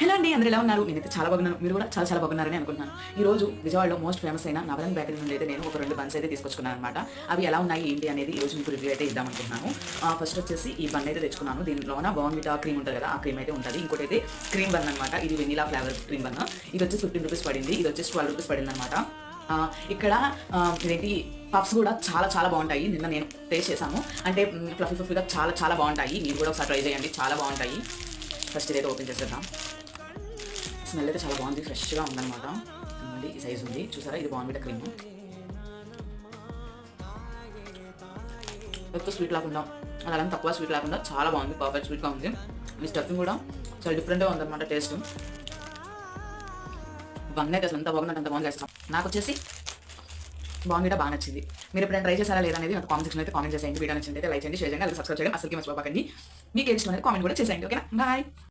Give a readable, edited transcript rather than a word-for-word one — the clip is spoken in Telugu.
హలో అండి, అందరూ ఎలా ఉన్నారు? నేనైతే చాలా బాగున్నాను. మీరు కూడా చాలా చాలా బాగున్నారని అనుకుంటున్నాను. ఈ రోజు విజయవాడలో మోస్ట్ ఫేమస్ అయిన నవరంగ్ బేకరీ నుండి అయితే నేను ఒక 2 బన్స్ అయితే తీసుకొచ్చుకున్నాను అనమాట. అవి ఎలా ఉన్నాయి ఏంటి అనేది ఈ రోజు మీకు రివ్యూ అయితే ఇద్దాం అనుకుంటున్నాను. ఫస్ట్ వచ్చేసి ఈ బన్ అయితే తెచ్చుకున్నాను. దీంట్లోన బోర్న్‌విటా క్రీమ్ ఉంటుంది కదా, ఆ క్రీమ్ అయితే ఉంటుంది. ఇంకోటి అయితే క్రీమ్ బన్ అనమాట. ఇది వెనిలా ఫ్లేవర్ క్రీమ్ బన్. ఇది వచ్చేసి 15 రూపీస్ పడింది. ఇది వచ్చేసి 12 రూపీస్ పడింది అనమాట. ఇక్కడ ఇదేంటి పఫ్స్ కూడా చాలా చాలా బాగుంటాయి. నిన్న నేను టేస్ట్ చేశాను. అంటే ఫ్లఫీ ఫ్లఫీగా చాలా చాలా బాగుంటాయి. మీరు కూడా ఒకసారి ట్రై చేయండి, చాలా బాగుంటాయి. ఫస్ట్ ఇదైతే ఓపెన్ చేసేద్దాం. స్మెల్ అయితే చాలా బాగుంది, ఫ్రెష్గా ఉందన్నమాట. మళ్ళీ ఈ సైజ్ ఉంది చూసారా, ఇది బోర్న్‌విటా క్రీమ్. ఎక్కువ స్వీట్ లేకుండా అలాగే తక్కువ స్వీట్ లేకుండా చాలా బాగుంది, పర్ఫెక్ట్ స్వీట్గా ఉంది. ఈ స్టఫింగ్ కూడా చాలా డిఫరెంట్గా ఉందన్నమాట టేస్ట్. బన్ అయితే అసలు ఎంత బాగుందంటే అంత బాగుంది చేస్తాం. నాకు వచ్చేసి బోర్న్‌విటా బాగా నచ్చింది. మీరు ఎప్పుడైనా ట్రై చేశారా లేదా అనేది నాకు కామెంట్ సెక్షన్ అయితే కామెంట్ చేసేయండి. వీడియో నచ్చింది అయితే లైక్ చేయండి, షేర్ చేయండి, అలాగే సబ్స్క్రైబ్ చేయండి. అసలుకి మర్చిపోకండి. మీకు ఏది ఇష్టం అనేది కామెంట్ కూడా చేసేయండి. ఓకేనా, బాయ్.